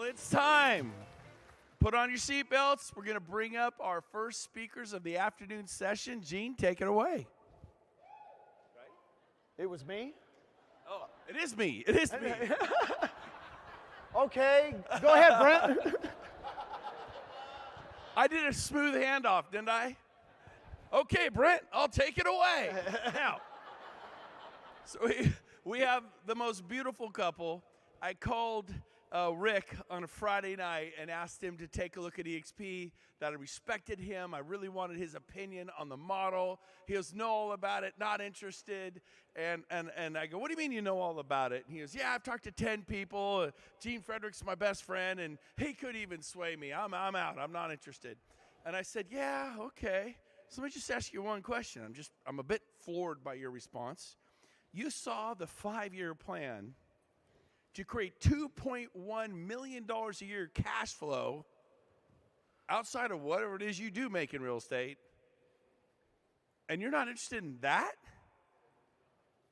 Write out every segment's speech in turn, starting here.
it's time. Put on your seatbelts. We're going to bring up our first speakers of the afternoon session. Gene, take it away. It was me? Oh, it is me. It is me. Okay, go ahead, Brent. I did a smooth handoff, didn't I? Okay, Brent, I'll take it away. Now, so we have the most beautiful couple. I called Rick on a Friday night and asked him to take a look at EXP, that I respected him. I really wanted his opinion on the model. He goes, know all about it, not interested. And I go, what do you mean you know all about it? And he goes, yeah, I've talked to 10 people. Gene Frederick's my best friend, and he could even sway me. I'm out. I'm not interested. And I said, yeah, okay. So let me just ask you one question. I'm a bit floored by your response. You saw the 5-year plan to create $2.1 million a year cash flow outside of whatever it is you do make in real estate, and you're not interested in that?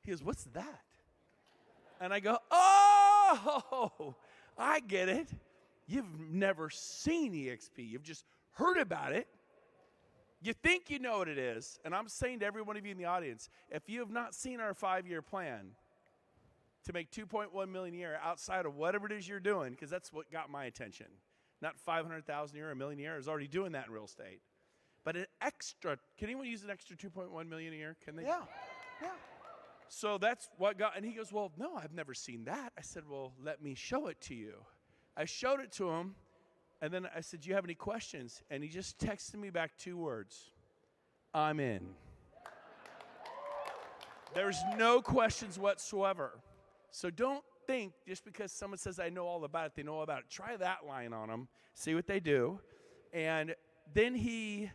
He goes, what's that? And I go, oh, I get it. You've never seen EXP. You've just heard about it. You think you know what it is, and I'm saying to every one of you in the audience, if you have not seen our 5-year plan to make $2.1 million a year outside of whatever it is you're doing, because that's what got my attention. Not $500,000 a year, $1 million a year. I was already doing that in real estate. But an extra, can anyone use an extra $2.1 million a year? Can they? Yeah. So that's what got, and he goes, well, no, I've never seen that. I said, well, let me show it to you. I showed it to him, and then I said, do you have any questions? And he just texted me back 2 words. I'm in. There's no questions whatsoever. So don't think just because someone says I know all about it, they know all about it. Try that line on them, see what they do. And then he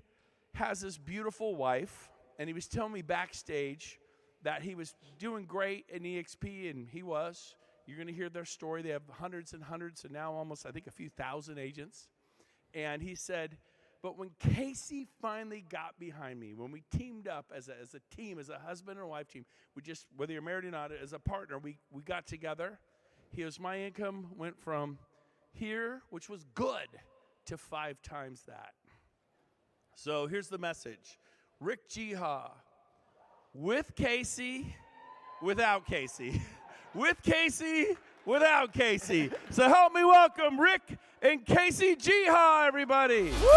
has this beautiful wife, and he was telling me backstage that he was doing great in EXP, and he was. You're going to hear their story. They have hundreds and hundreds, and now almost, I think, a few thousand agents. And he said, but when Casey finally got behind me, when we teamed up as a team, as a husband and wife team, we just, whether you're married or not, as a partner, we got together. He goes, my income went from here, which was good, to 5 times that. So here's the message. Rick Geha, with Casey, without Casey. With Casey, without Casey. So help me welcome Rick and Casey Geha, everybody. Woo!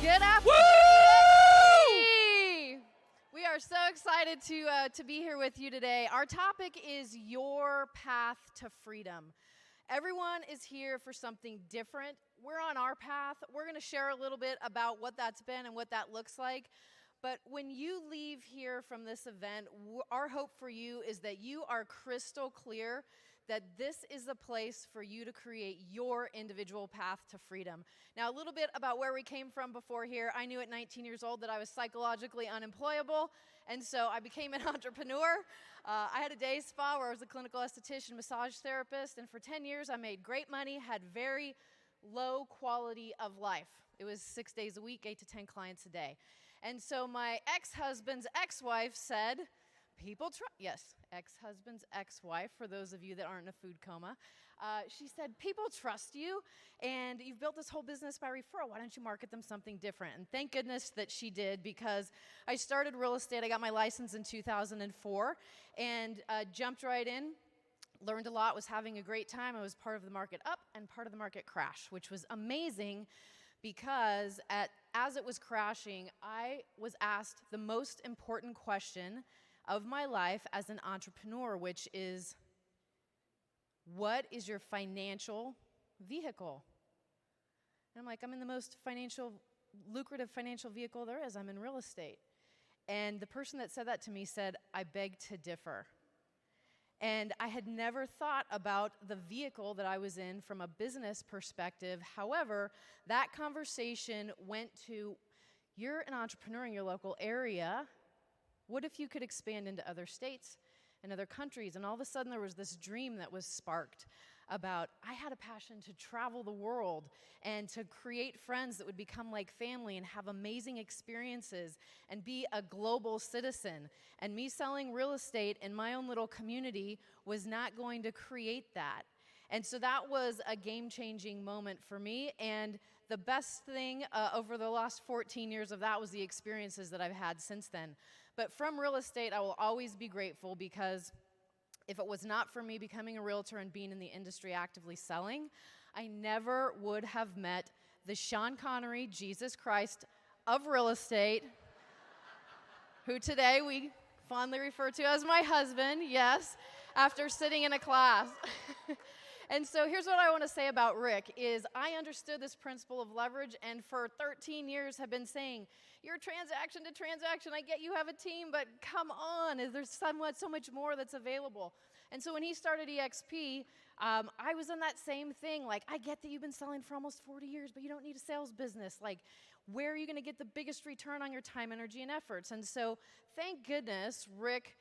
Good afternoon. We are so excited to be here with you today. Our topic is your path to freedom. Everyone is here for something different. We're on our path. We're going to share a little bit about what that's been and what that looks like. But when you leave here from this event, our hope for you is that you are crystal clear that this is the place for you to create your individual path to freedom. Now, a little bit about where we came from before here. I knew at 19 years old that I was psychologically unemployable, and so I became an entrepreneur. I had a day spa where I was a clinical esthetician, massage therapist, and for 10 years I made great money, had very low quality of life. It was 6 days a week, 8 to 10 clients a day. And so my ex-husband's ex-wife said, ex-husband's ex-wife, for those of you that aren't in a food coma. She said, people trust you, and you've built this whole business by referral. Why don't you market them something different? And thank goodness that she did, because I started real estate. I got my license in 2004 and jumped right in. Learned a lot, was having a great time. I was part of the market up and part of the market crash, which was amazing because as it was crashing, I was asked the most important question of my life as an entrepreneur, which is, what is your financial vehicle? And I'm like, I'm in the most lucrative financial vehicle there is. I'm in real estate. And the person that said that to me said, I beg to differ. And I had never thought about the vehicle that I was in from a business perspective. However, that conversation went to, you're an entrepreneur in your local area. What if you could expand into other states and other countries? And all of a sudden there was this dream that was sparked. about I had a passion to travel the world and to create friends that would become like family and have amazing experiences and be a global citizen. And me selling real estate in my own little community was not going to create that. And so that was a game-changing moment for me. And the best thing over the last 14 years of that was the experiences that I've had since then. But from real estate, I will always be grateful, because if it was not for me becoming a realtor and being in the industry actively selling, I never would have met the Sean Connery, Jesus Christ of real estate, who today we fondly refer to as my husband, yes, after sitting in a class. And so here's what I want to say about Rick is I understood this principle of leverage, and for 13 years have been saying, you're transaction to transaction. I get you have a team, but come on, there's so much more that's available. And so when he started EXP, I was in that same thing. Like, I get that you've been selling for almost 40 years, but you don't need a sales business. Like, where are you going to get the biggest return on your time, energy, and efforts? And so thank goodness Rick,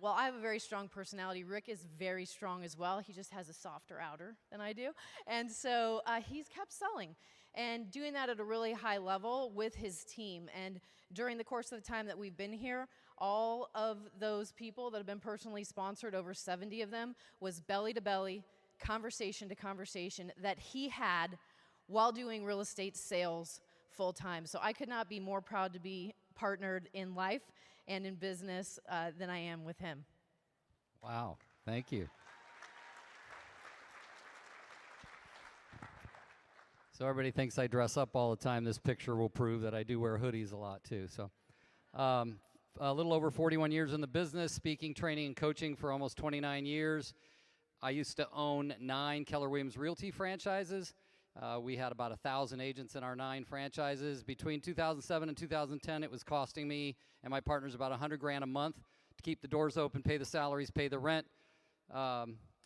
well, I have a very strong personality. Rick is very strong as well. He just has a softer outer than I do. And so he's kept selling and doing that at a really high level with his team. And during the course of the time that we've been here, all of those people that have been personally sponsored, over 70 of them, was belly to belly, conversation to conversation that he had while doing real estate sales full time. So I could not be more proud to be partnered in life and in business than I am with him. Wow, thank you. So everybody thinks I dress up all the time. This picture will prove that I do wear hoodies a lot too. So a little over 41 years in the business, speaking, training, and coaching for almost 29 years. I used to own 9 Keller Williams Realty franchises. We had about 1,000 agents in our 9 franchises. Between 2007 and 2010, it was costing me and my partners about $100,000 a month to keep the doors open, pay the salaries, pay the rent.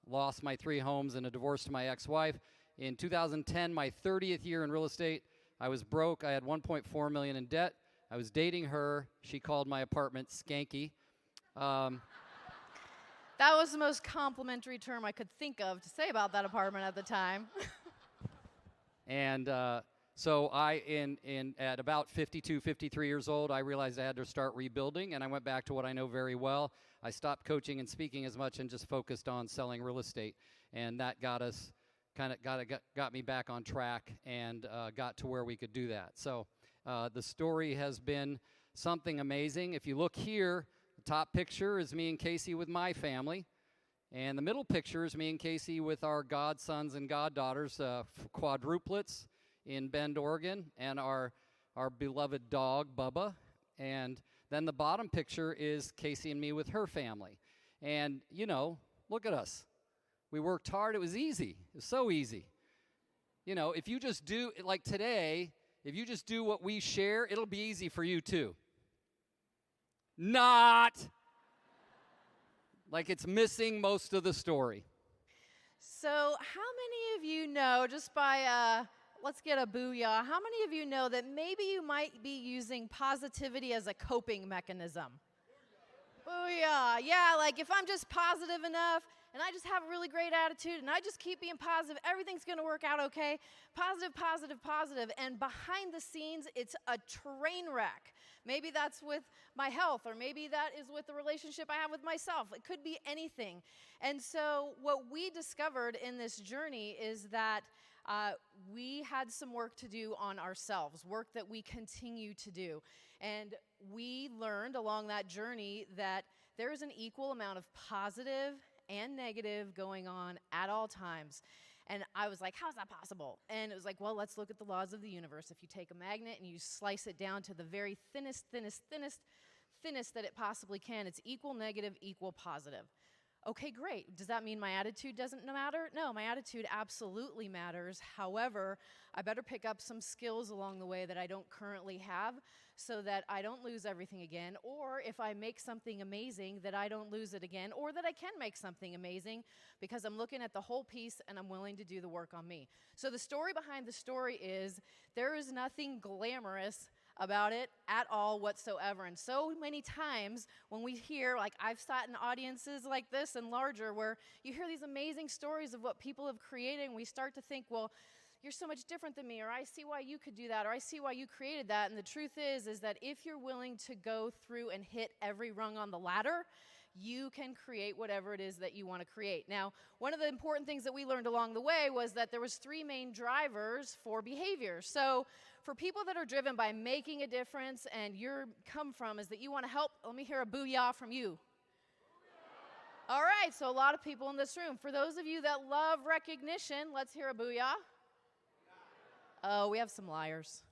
Lost my 3 homes in a divorce to my ex-wife. In 2010, my 30th year in real estate, I was broke. I had $1.4 million in debt. I was dating her. She called my apartment skanky. That was the most complimentary term I could think of to say about that apartment at the time. And so at about 52, 53 years old, I realized I had to start rebuilding, and I went back to what I know very well. I stopped coaching and speaking as much and just focused on selling real estate, and that got me back on track and got to where we could do that. So the story has been something amazing. If you look here, the top picture is me and Casey with my family. And the middle picture is me and Casey with our godsons and goddaughters, quadruplets in Bend, Oregon, and our beloved dog, Bubba. And then the bottom picture is Casey and me with her family. And, you know, look at us. We worked hard. It was easy. It was so easy. You know, if you just do, like today, if you just do what we share, it'll be easy for you too. Not. Like it's missing most of the story. So how many of you know, just by, let's get a booyah, how many of you know that maybe you might be using positivity as a coping mechanism? Booyah. Yeah, like if I'm just positive enough and I just have a really great attitude and I just keep being positive, everything's going to work out okay. Positive, positive, positive. And behind the scenes, it's a train wreck. Maybe that's with my health, or maybe that is with the relationship I have with myself. It could be anything. And so what we discovered in this journey is that we had some work to do on ourselves, work that we continue to do. And we learned along that journey that there is an equal amount of positive and negative going on at all times. And I was like, how's that possible? And it was like, well, let's look at the laws of the universe. If you take a magnet and you slice it down to the very thinnest that it possibly can, it's equal negative, equal positive. Okay, great. Does that mean my attitude doesn't matter? No, my attitude absolutely matters. However, I better pick up some skills along the way that I don't currently have so that I don't lose everything again, or if I make something amazing, that I don't lose it again, or that I can make something amazing because I'm looking at the whole piece and I'm willing to do the work on me. So the story behind the story is there is nothing glamorous about it at all whatsoever. And so many times when we hear, like I've sat in audiences like this and larger, where you hear these amazing stories of what people have created, and we start to think, well, you're so much different than me, or I see why you could do that, or I see why you created that. And the truth is that if you're willing to go through and hit every rung on the ladder, you can create whatever it is that you want to create. Now, one of the important things that we learned along the way was that there was 3 main drivers for behavior. So for people that are driven by making a difference and you're come from is that you want to help, let me hear a booyah from you. All right, so a lot of people in this room. For those of you that love recognition, let's hear a booyah. Oh, we have some liars.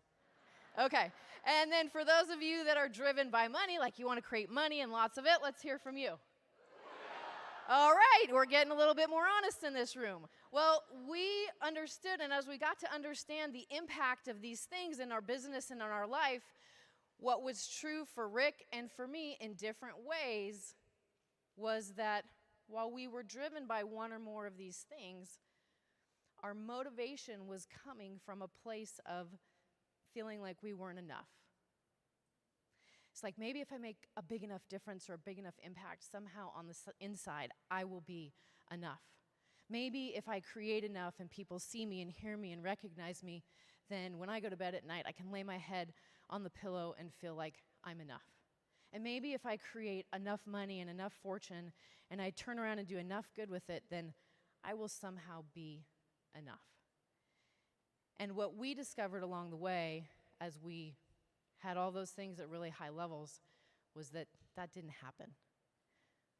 Okay, and then for those of you that are driven by money, like you want to create money and lots of it, let's hear from you. All right, we're getting a little bit more honest in this room. Well, we understood, and as we got to understand the impact of these things in our business and in our life, what was true for Rick and for me in different ways was that while we were driven by one or more of these things, our motivation was coming from a place of feeling like we weren't enough. It's like maybe if I make a big enough difference or a big enough impact somehow on the inside, I will be enough. Maybe if I create enough and people see me and hear me and recognize me, then when I go to bed at night, I can lay my head on the pillow and feel like I'm enough. And maybe if I create enough money and enough fortune and I turn around and do enough good with it, then I will somehow be enough. And what we discovered along the way as we had all those things at really high levels was that that didn't happen.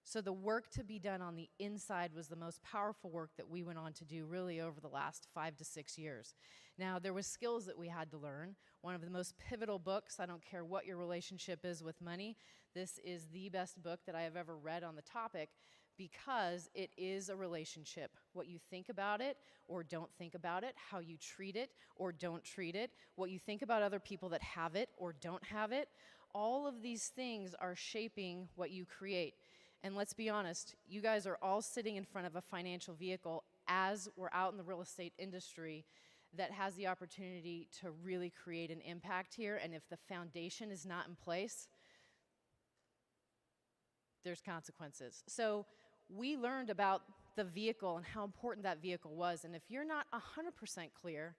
So the work to be done on the inside was the most powerful work that we went on to do really over the last 5 to 6 years. Now, there were skills that we had to learn. One of the most pivotal books, I don't care what your relationship is with money, this is the best book that I have ever read on the topic because it is a relationship. What you think about it or don't think about it, how you treat it or don't treat it, what you think about other people that have it or don't have it, all of these things are shaping what you create. And let's be honest, you guys are all sitting in front of a financial vehicle as we're out in the real estate industry that has the opportunity to really create an impact here. And if the foundation is not in place, there's consequences. So we learned about the vehicle and how important that vehicle was. And if you're not 100% clear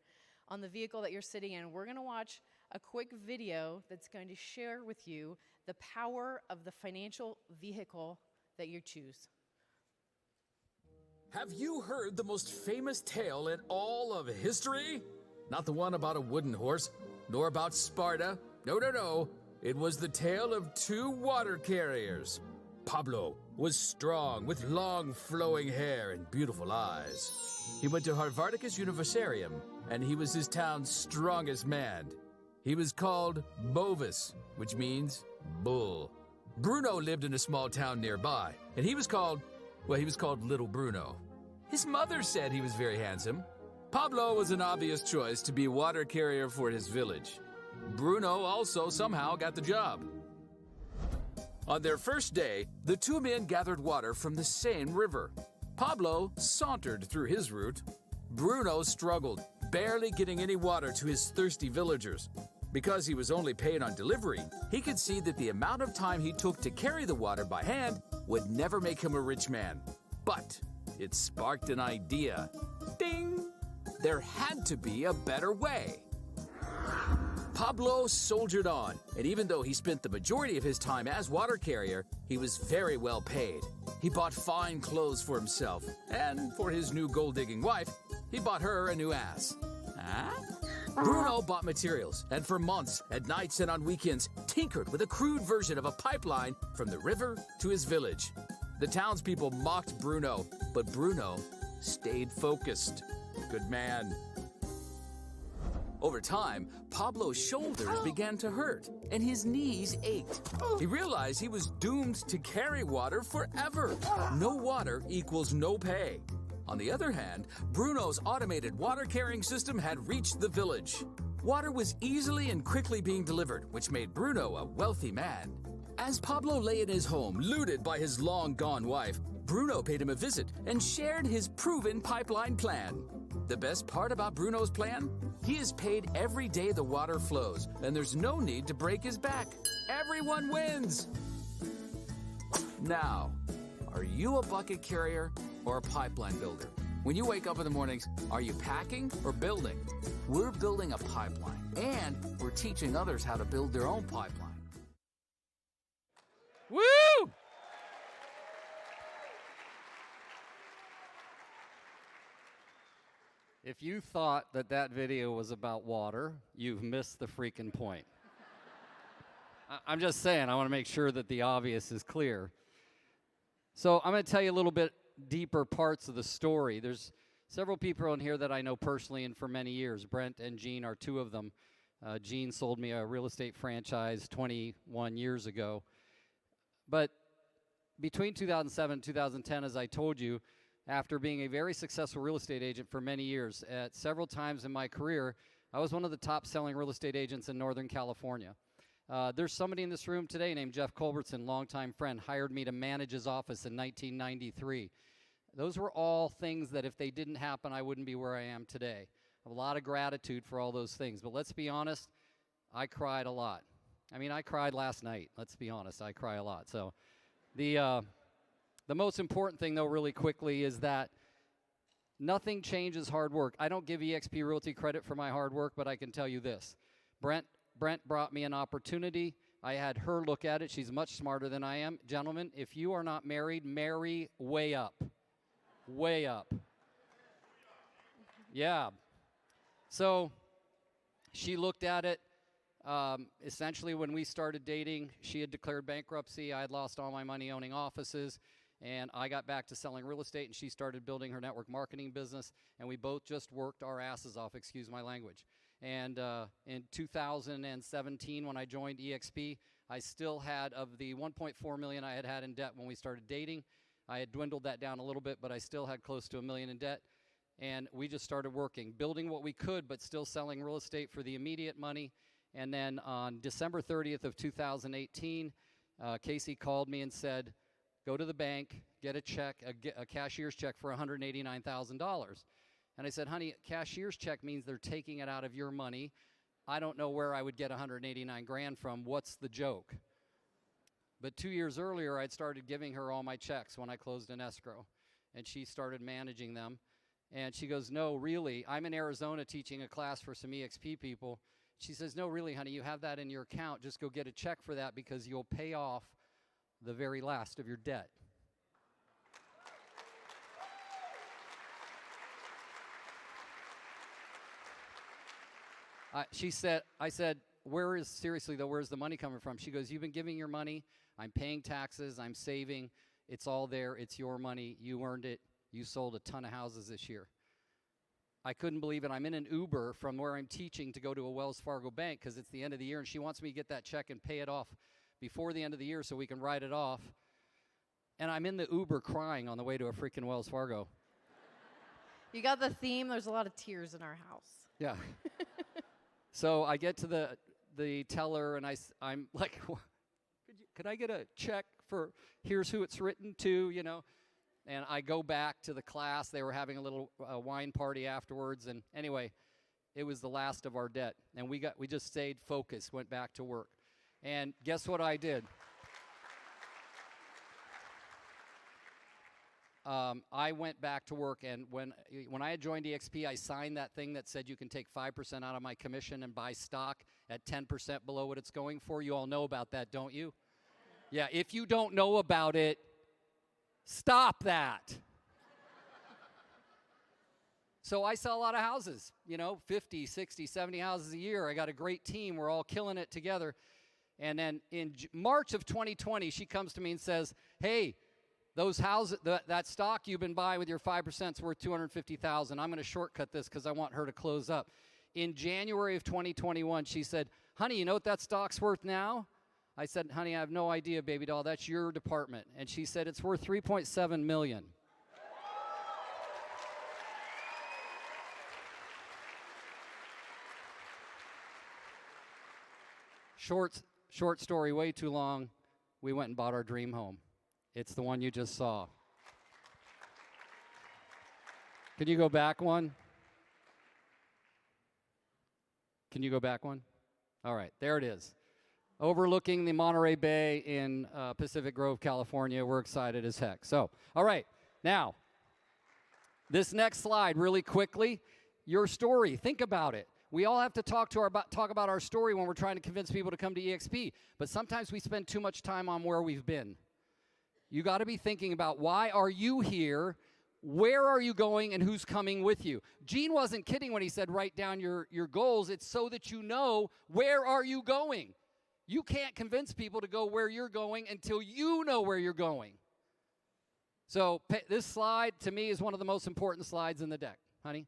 on the vehicle that you're sitting in, we're going to watch a quick video that's going to share with you the power of the financial vehicle that you choose. Have you heard the most famous tale in all of history? Not the one about a wooden horse, nor about Sparta. No. It was the tale of 2 water carriers. Pablo was strong, with long flowing hair and beautiful eyes. He went to Harvardicus Universiarium, and he was his town's strongest man. He was called Bovis, which means bull. Bruno lived in a small town nearby, and he was called Little Bruno. His mother said he was very handsome. Pablo was an obvious choice to be water carrier for his village. Bruno also somehow got the job. On their first day, the 2 men gathered water from the same river. Pablo sauntered through his route. Bruno struggled, barely getting any water to his thirsty villagers. Because he was only paid on delivery, he could see that the amount of time he took to carry the water by hand would never make him a rich man. But it sparked an idea. Ding! There had to be a better way. Pablo soldiered on, and even though he spent the majority of his time as water carrier, he was very well paid. He bought fine clothes for himself, and for his new gold-digging wife, he bought her a new ass. Bruno bought materials, and for months, at nights and on weekends, tinkered with a crude version of a pipeline from the river to his village. The townspeople mocked Bruno, but Bruno stayed focused. Good man. Over time, Pablo's shoulders began to hurt, and his knees ached. He realized he was doomed to carry water forever. No water equals no pay. On the other hand, Bruno's automated water-carrying system had reached the village. Water was easily and quickly being delivered, which made Bruno a wealthy man. As Pablo lay in his home, looted by his long-gone wife, Bruno paid him a visit and shared his proven pipeline plan. The best part about Bruno's plan? He is paid every day the water flows, and there's no need to break his back. Everyone wins! Now, are you a bucket carrier or a pipeline builder? When you wake up in the mornings, are you packing or building? We're building a pipeline, and we're teaching others how to build their own pipeline. Woo! If you thought that that video was about water, you've missed the freaking point. I'm just saying, I want to make sure that the obvious is clear. So I'm going to tell you a little bit deeper parts of the story. There's several people in here that I know personally and for many years. Brent and Gene are two of them. Gene sold me a real estate franchise 21 years ago. But between 2007 and 2010, as I told you, after being a very successful real estate agent for many years, at several times in my career, I was one of the top selling real estate agents in Northern California. There's somebody in this room today named Jeff Culbertson, longtime friend, hired me to manage his office in 1993. Those were all things that if they didn't happen, I wouldn't be where I am today. I have a lot of gratitude for all those things. But let's be honest, I cried a lot. I mean, I cried last night. Let's be honest, I cry a lot. So the most important thing, though, really quickly, is that nothing changes hard work. I don't give eXp Realty credit for my hard work, but I can tell you this. Brent brought me an opportunity. I had her look at it. She's much smarter than I am. Gentlemen, if you are not married, marry way up. Way up. Yeah. So she looked at it. Essentially, when we started dating, she had declared bankruptcy. I had lost all my money owning offices. And I got back to selling real estate, and she started building her network marketing business, and we both just worked our asses off, excuse my language. And in 2017, when I joined eXp, I still had, of the $1.4 million I had in debt when we started dating, I had dwindled that down a little bit, but I still had close to $1 million in debt. And we just started working, building what we could, but still selling real estate for the immediate money. And then on December 30th of 2018, Casey called me and said, go to the bank, get a check, a cashier's check for $189,000. And I said, honey, cashier's check means they're taking it out of your money. I don't know where I would get $189,000 from. What's the joke? But 2 years earlier, I'd started giving her all my checks when I closed an escrow. And she started managing them. And she goes, no, really, I'm in Arizona teaching a class for some eXp people. She says, no, really, honey, you have that in your account. Just go get a check for that because you'll pay off the very last of your debt. I said, seriously though, where's the money coming from? She goes, you've been giving your money, I'm paying taxes, I'm saving, it's all there, it's your money, you earned it, you sold a ton of houses this year. I couldn't believe it. I'm in an Uber from where I'm teaching to go to a Wells Fargo bank because it's the end of the year, and she wants me to get that check and pay it off before the end of the year so we can write it off. And I'm in the Uber crying on the way to a freaking Wells Fargo. You got the theme. There's a lot of tears in our house. Yeah. So I get to the teller, and I'm like, could I get a check for, here's who it's written to, you know? And I go back to the class. They were having a little wine party afterwards. And anyway, it was the last of our debt. And we just stayed focused, went back to work. And guess what I did? I went back to work, and when I had joined eXp, I signed that thing that said you can take 5% out of my commission and buy stock at 10% below what it's going for. You all know about that, don't you? Yeah, if you don't know about it, stop that. So I sell a lot of houses, 50, 60, 70 houses a year. I got a great team. We're all killing it together. And then in March of 2020, she comes to me and says, hey, those houses, that stock you've been buying with your 5% is worth $250,000. I'm going to shortcut this because I want her to close up. In January of 2021, she said, honey, you know what that stock's worth now? I said, honey, I have no idea, baby doll. That's your department. And she said, it's worth $3.7 million. Short story, way too long. We went and bought our dream home. It's the one you just saw. Can you go back one? Can you go back one? All right, there it is. Overlooking the Monterey Bay in Pacific Grove, California. We're excited as heck. So, all right, now, this next slide really quickly, your story. Think about it. We all have to talk about our story when we're trying to convince people to come to EXP, but sometimes we spend too much time on where we've been. You got to be thinking about, why are you here? Where are you going, and who's coming with you? Gene wasn't kidding when he said write down your goals. It's so that you know, where are you going? You can't convince people to go where you're going until you know where you're going. So this slide, to me, is one of the most important slides in the deck. Honey?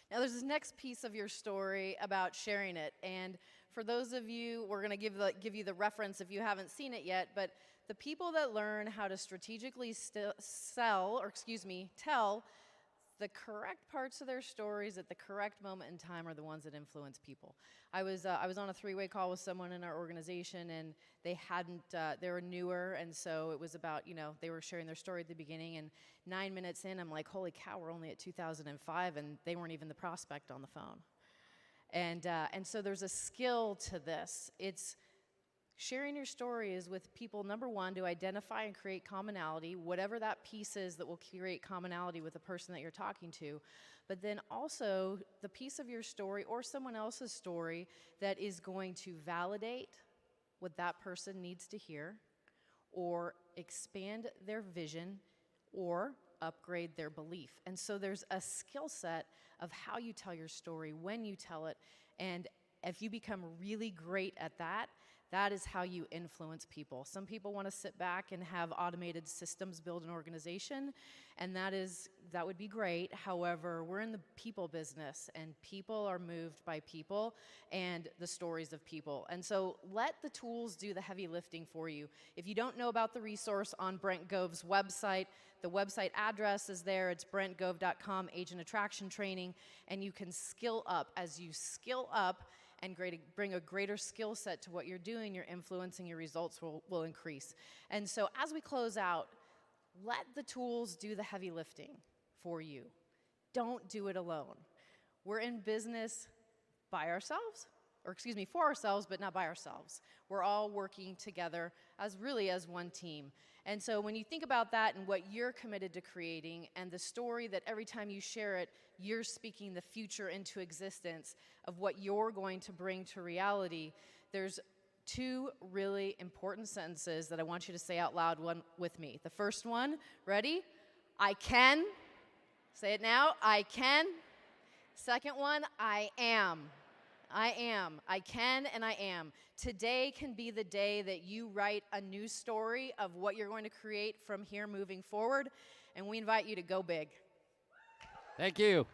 Now, there's this next piece of your story about sharing it. And for those of you, we're going to give you the reference if you haven't seen it yet, but the people that learn how to strategically tell the correct parts of their stories at the correct moment in time are the ones that influence people. I was on a three-way call with someone in our organization, and they were newer, and so it was about, they were sharing their story at the beginning, and 9 minutes in, I'm like, holy cow, we're only at 2005, and they weren't even the prospect on the phone. And so there's a skill to this. It's sharing your story is with people, number one, to identify and create commonality, whatever that piece is that will create commonality with the person that you're talking to. But then also the piece of your story or someone else's story that is going to validate what that person needs to hear, or expand their vision, or upgrade their belief. And so there's a skill set of how you tell your story, when you tell it, and if you become really great at that, that is how you influence people. Some people want to sit back and have automated systems build an organization, and that would be great. However, we're in the people business, and people are moved by people and the stories of people. And so let the tools do the heavy lifting for you. If you don't know about the resource on Brent Gove's website, the website address is there. It's brentgove.com, Agent Attraction Training, and you can skill up. As you skill up, and bring a greater skill set to what you're doing, your influence and your results will increase. And so as we close out, let the tools do the heavy lifting for you. Don't do it alone. We're in business for ourselves, but not by ourselves. We're all working together as one team. And so when you think about that and what you're committed to creating, and the story that every time you share it, you're speaking the future into existence of what you're going to bring to reality, there's two really important sentences that I want you to say out loud with me. The first one, ready? I can. Say it now. I can. Second one, I am. I am. I can and I am. Today can be the day that you write a new story of what you're going to create from here moving forward, and we invite you to go big. Thank you.